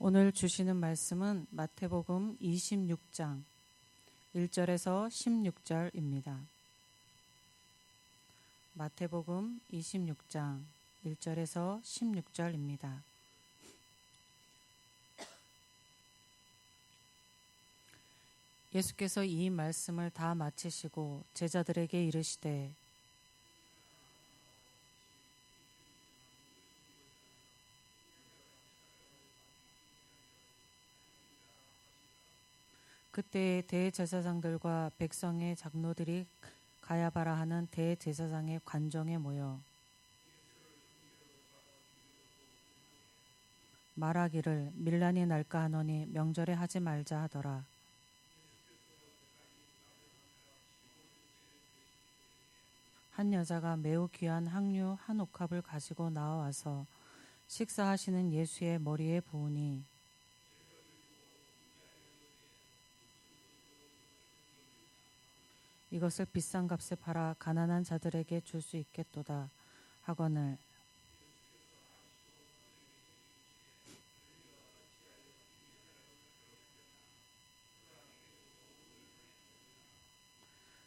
오늘 주시는 말씀은 마태복음 26장 1절에서 16절입니다. 마태복음 26장 1절에서 16절입니다. 예수께서 이 말씀을 다 마치시고 제자들에게 이르시되 그때 대제사장들과 백성의 장로들이 가야바라 하는 대제사장의 관정에 모여 말하기를 밀란이 날까 하노니 명절에 하지 말자 하더라. 한 여자가 매우 귀한 향유 한 옥합을 가지고 나와서 식사하시는 예수의 머리에 부으니 이것을 비싼 값에 팔아 가난한 자들에게 줄 수 있겠도다 하거늘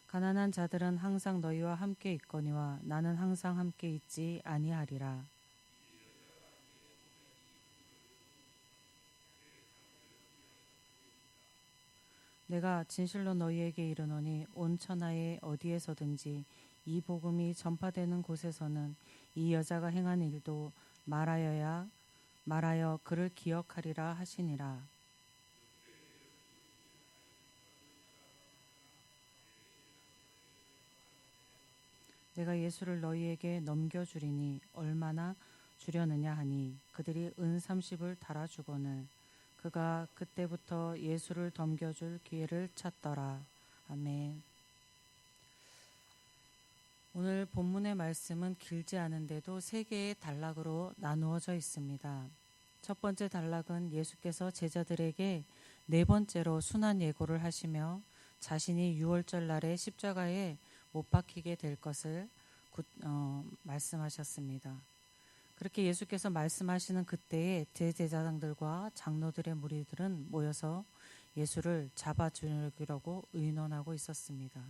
가난한 자들은 항상 너희와 함께 있거니와 나는 항상 함께 있지 아니하리라. 내가 진실로 너희에게 이르노니 온 천하에 어디에서든지 이 복음이 전파되는 곳에서는 이 여자가 행한 일도 말하여 그를 기억하리라 하시니라. 내가 예수를 너희에게 넘겨주리니 얼마나 주려느냐 하니 그들이 은 30을 달아주거늘 그가 그때부터 예수를 넘겨줄 기회를 찾더라. 아멘. 오늘 본문의 말씀은 길지 않은데도 세 개의 단락으로 나누어져 있습니다. 첫 번째 단락은 예수께서 제자들에게 네 번째로 순환 예고를 하시며 자신이 유월절 날에 십자가에 못 박히게 될 것을 말씀하셨습니다. 그렇게 예수께서 말씀하시는 그때에 대제사장들과 장로들의 무리들은 모여서 예수를 잡아 죽이려고 의논하고 있었습니다.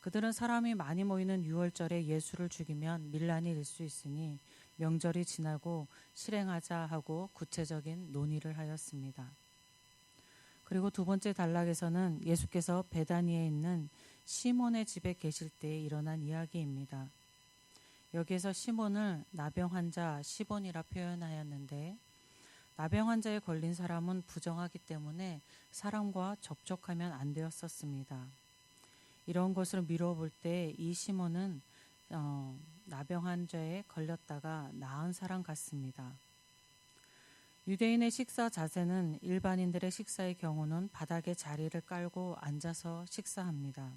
그들은 사람이 많이 모이는 유월절에 예수를 죽이면 밀란이 일 수 있으니 명절이 지나고 실행하자 하고 구체적인 논의를 하였습니다. 그리고 두 번째 단락에서는 예수께서 베다니에 있는 시몬의 집에 계실 때에 일어난 이야기입니다. 여기에서 시몬을 나병 환자 시본이라 표현하였는데 나병 환자에 걸린 사람은 부정하기 때문에 사람과 접촉하면 안 되었었습니다. 이런 것을 미뤄볼 때 이 시몬은 나병 환자에 걸렸다가 나은 사람 같습니다. 유대인의 식사 자세는 일반인들의 식사의 경우는 바닥에 자리를 깔고 앉아서 식사합니다.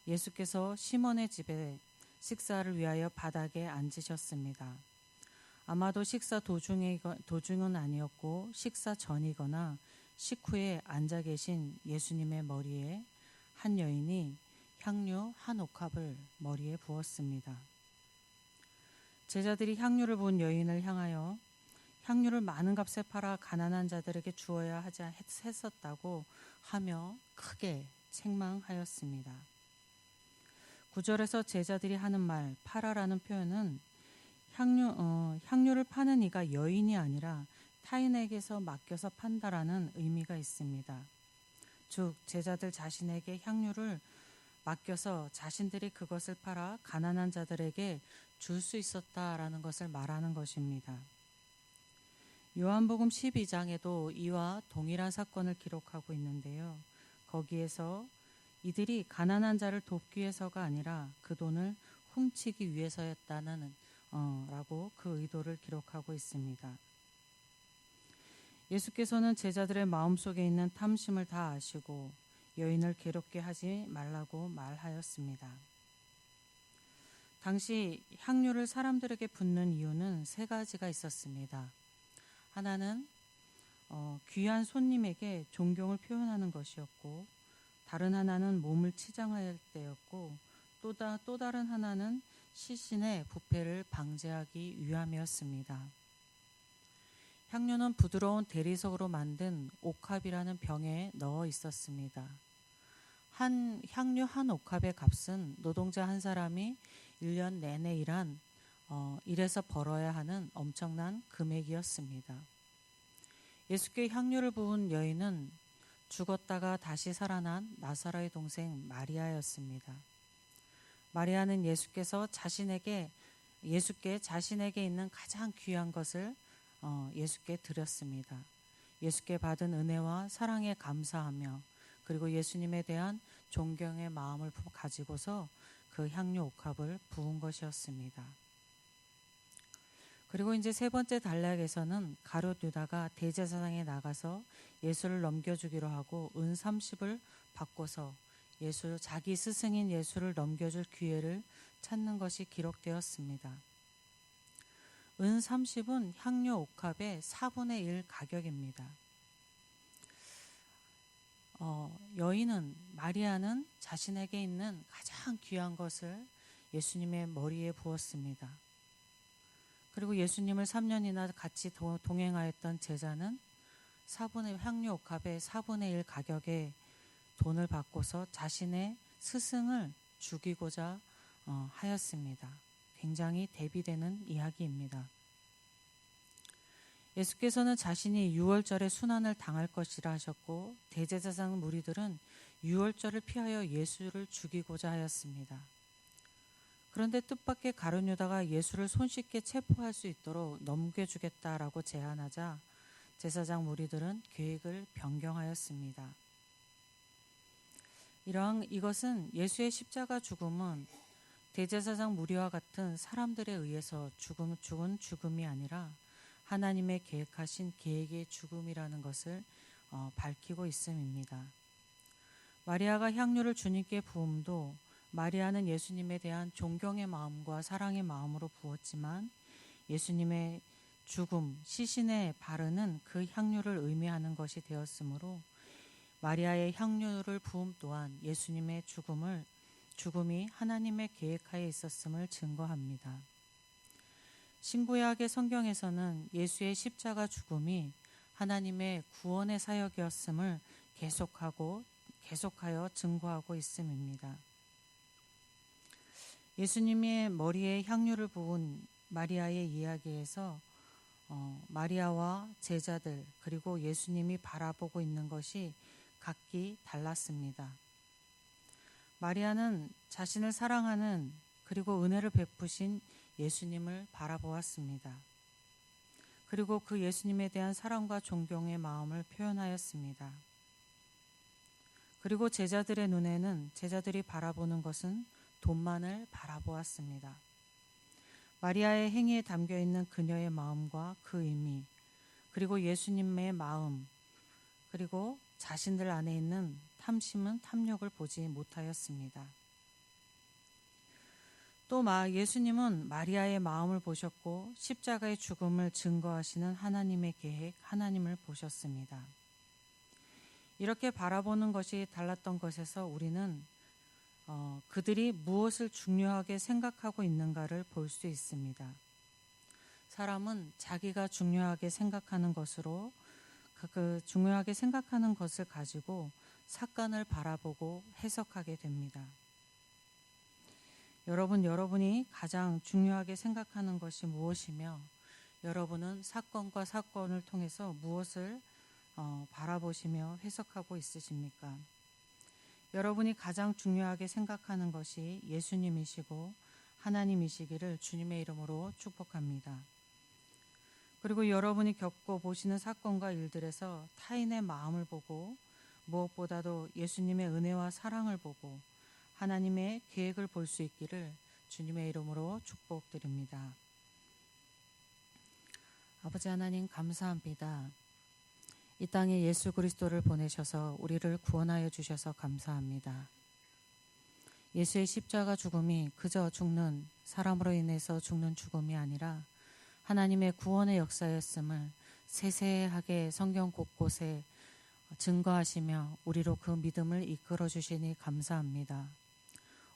예수께서 시몬의 집에 식사를 위하여 바닥에 앉으셨습니다. 아마도 식사 도중은 아니었고 식사 전이거나 식후에 앉아 계신 예수님의 머리에 한 여인이 향유 한 옥합을 머리에 부었습니다. 제자들이 향유를 부은 여인을 향하여 향유를 많은 값에 팔아 가난한 자들에게 주어야 했었다고 하며 크게 책망하였습니다. 9절에서 제자들이 하는 말 팔아라는 표현은 향유를 파는 이가 여인이 아니라 타인에게서 맡겨서 판다라는 의미가 있습니다. 즉 제자들 자신에게 향유를 맡겨서 자신들이 그것을 팔아 가난한 자들에게 줄 수 있었다라는 것을 말하는 것입니다. 요한복음 12장에도 이와 동일한 사건을 기록하고 있는데요. 거기에서 이들이 가난한 자를 돕기 위해서가 아니라 그 돈을 훔치기 위해서였다는 라고 그 의도를 기록하고 있습니다. 예수께서는 제자들의 마음속에 있는 탐심을 다 아시고 여인을 괴롭게 하지 말라고 말하였습니다. 당시 향유를 사람들에게 붓는 이유는 세 가지가 있었습니다. 하나는 귀한 손님에게 존경을 표현하는 것이었고 다른 하나는 몸을 치장할 때였고 또 다른 하나는 시신의 부패를 방지하기 위함이었습니다. 향료는 부드러운 대리석으로 만든 옥합이라는 병에 넣어 있었습니다. 향료 한 옥합의 값은 노동자 한 사람이 1년 내내 일해서 벌어야 하는 엄청난 금액이었습니다. 예수께 향료를 부은 여인은 죽었다가 다시 살아난 나사로의 동생 마리아였습니다. 마리아는 예수께 자신에게 있는 가장 귀한 것을 예수께 드렸습니다. 예수께 받은 은혜와 사랑에 감사하며 그리고 예수님에 대한 존경의 마음을 가지고서 그 향료 옥합을 부은 것이었습니다. 그리고 이제 세 번째 단락에서는 가룟 유다가 대제사장에 나가서 예수를 넘겨주기로 하고 은 30을 받고서 자기 스승인 예수를 넘겨줄 기회를 찾는 것이 기록되었습니다. 은 30은 향료 옥합의 4분의 1 가격입니다. 여인은 마리아는 자신에게 있는 가장 귀한 것을 예수님의 머리에 부었습니다. 그리고 예수님을 3년이나 같이 동행하였던 제자는 향료 옥합의 4분의 1 가격의 돈을 받고서 자신의 스승을 죽이고자 하였습니다. 굉장히 대비되는 이야기입니다. 예수께서는 자신이 유월절에 순환을 당할 것이라 하셨고 대제사장 무리들은 유월절을 피하여 예수를 죽이고자 하였습니다. 그런데 뜻밖의 가룟 유다가 예수를 손쉽게 체포할 수 있도록 넘겨주겠다라고 제안하자 제사장 무리들은 계획을 변경하였습니다. 이것은 예수의 십자가 죽음은 대제사장 무리와 같은 사람들에 의해서 죽은 죽음이 아니라 하나님의 계획하신 계획의 죽음이라는 것을 밝히고 있음입니다. 마리아가 향료를 주님께 부음도 마리아는 예수님에 대한 존경의 마음과 사랑의 마음으로 부었지만 예수님의 죽음, 시신에 바르는 그 향료를 의미하는 것이 되었으므로 마리아의 향료를 부음 또한 예수님의 죽음이 하나님의 계획하에 있었음을 증거합니다. 신구약의 성경에서는 예수의 십자가 죽음이 하나님의 구원의 사역이었음을 계속하여 증거하고 있음입니다. 예수님의 머리에 향료를 부은 마리아의 이야기에서 마리아와 제자들 그리고 예수님이 바라보고 있는 것이 각기 달랐습니다. 마리아는 자신을 사랑하는 그리고 은혜를 베푸신 예수님을 바라보았습니다. 그리고 그 예수님에 대한 사랑과 존경의 마음을 표현하였습니다. 그리고 제자들의 눈에는 제자들이 바라보는 것은 돈만을 바라보았습니다. 마리아의 행위에 담겨있는 그녀의 마음과 그 의미, 그리고 예수님의 마음, 그리고 자신들 안에 있는 탐욕을 보지 못하였습니다. 또 예수님은 마리아의 마음을 보셨고 십자가의 죽음을 증거하시는 하나님의 계획, 하나님을 보셨습니다. 이렇게 바라보는 것이 달랐던 것에서 우리는 그들이 무엇을 중요하게 생각하고 있는가를 볼 수 있습니다. 사람은 자기가 중요하게 생각하는 것으로 중요하게 생각하는 것을 가지고 사건을 바라보고 해석하게 됩니다. 여러분이 가장 중요하게 생각하는 것이 무엇이며 여러분은 사건과 사건을 통해서 무엇을 바라보시며 해석하고 있으십니까? 여러분이 가장 중요하게 생각하는 것이 예수님이시고 하나님이시기를 주님의 이름으로 축복합니다. 그리고 여러분이 겪고 보시는 사건과 일들에서 타인의 마음을 보고 무엇보다도 예수님의 은혜와 사랑을 보고 하나님의 계획을 볼 수 있기를 주님의 이름으로 축복드립니다. 아버지 하나님 감사합니다. 이 땅에 예수 그리스도를 보내셔서 우리를 구원하여 주셔서 감사합니다. 예수의 십자가 죽음이 그저 사람으로 인해서 죽는 죽음이 아니라 하나님의 구원의 역사였음을 세세하게 성경 곳곳에 증거하시며 우리로 그 믿음을 이끌어 주시니 감사합니다.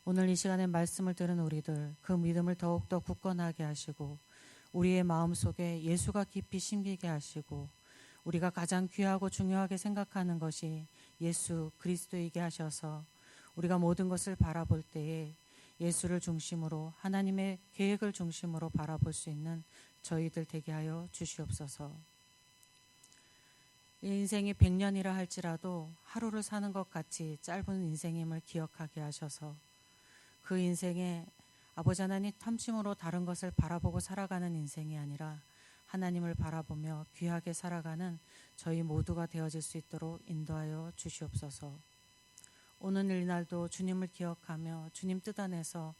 오늘 이 시간에 말씀을 들은 우리들 그 믿음을 더욱더 굳건하게 하시고 우리의 마음속에 예수가 깊이 심기게 하시고 우리가 가장 귀하고 중요하게 생각하는 것이 예수 그리스도이게 하셔서 우리가 모든 것을 바라볼 때에 예수를 중심으로 하나님의 계획을 중심으로 바라볼 수 있는 저희들 되게 하여 주시옵소서. 인생이 100년이라 할지라도 하루를 사는 것 같이 짧은 인생임을 기억하게 하셔서 그 인생에 아버지 하나님 탐심으로 다른 것을 바라보고 살아가는 인생이 아니라 하나님을 바라보며 귀하게 살아가는 저희 모두가 되어질 수 있도록 인도하여 주시옵소서. 오늘 이날도 주님을 기억하며 주님 뜻 안에서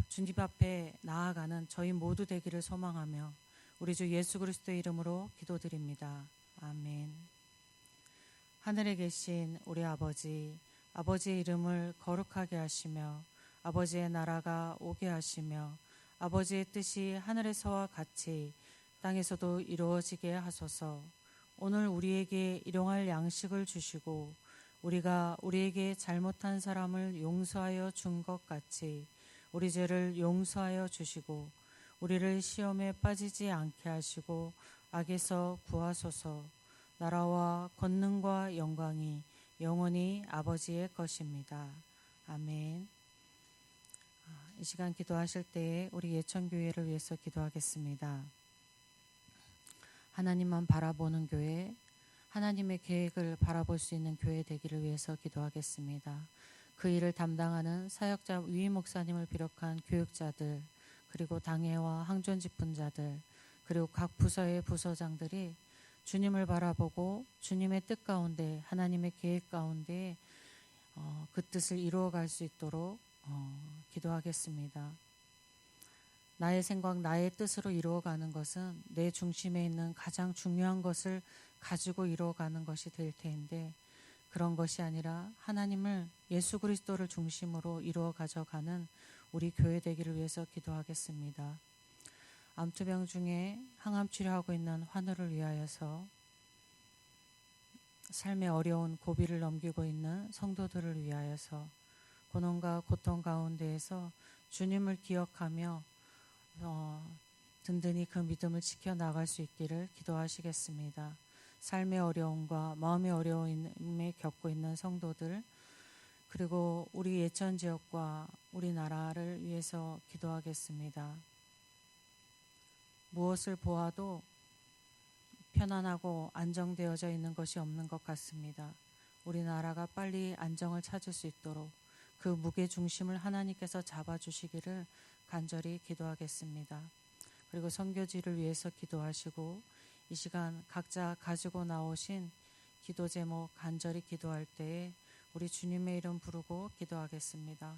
주님 앞에 나아가는 저희 모두 되기를 소망하며 우리 주 예수 그리스도의 이름으로 기도드립니다. 아멘. 하늘에 계신 우리 아버지, 아버지의 이름을 거룩하게 하시며 아버지의 나라가 오게 하시며 아버지의 뜻이 하늘에서와 같이 땅에서도 이루어지게 하소서. 오늘 우리에게 일용할 양식을 주시고 우리가 우리에게 잘못한 사람을 용서하여 준 것 같이 우리 죄를 용서하여 주시고 우리를 시험에 빠지지 않게 하시고 악에서 구하소서. 나라와 권능과 영광이 영원히 아버지의 것입니다. 아멘. 이 시간 기도하실 때에 우리 예천교회를 위해서 기도하겠습니다. 하나님만 바라보는 교회, 하나님의 계획을 바라볼 수 있는 교회 되기를 위해서 기도하겠습니다. 그 일을 담당하는 사역자 위임 목사님을 비롯한 교육자들, 그리고 당회와 항존 집분자들, 그리고 각 부서의 부서장들이 주님을 바라보고 주님의 뜻 가운데 하나님의 계획 가운데 그 뜻을 이루어갈 수 있도록 기도하겠습니다. 나의 생각, 나의 뜻으로 이루어가는 것은 내 중심에 있는 가장 중요한 것을 가지고 이루어가는 것이 될 텐데 그런 것이 아니라 하나님을 예수 그리스도를 중심으로 이루어 가져가는 우리 교회 되기를 위해서 기도하겠습니다. 암투병 중에 항암 치료하고 있는 환우를 위하여서 삶의 어려운 고비를 넘기고 있는 성도들을 위하여서 고난과 고통 가운데에서 주님을 기억하며 든든히 그 믿음을 지켜나갈 수 있기를 기도하시겠습니다. 삶의 어려움과 마음의 어려움에 겪고 있는 성도들 그리고 우리 예천 지역과 우리나라를 위해서 기도하겠습니다. 무엇을 보아도 편안하고 안정되어져 있는 것이 없는 것 같습니다. 우리나라가 빨리 안정을 찾을 수 있도록 그 무게 중심을 하나님께서 잡아주시기를 간절히 기도하겠습니다. 그리고 선교지를 위해서 기도하시고 이 시간 각자 가지고 나오신 기도 제목 간절히 기도할 때에 우리 주님의 이름 부르고 기도하겠습니다.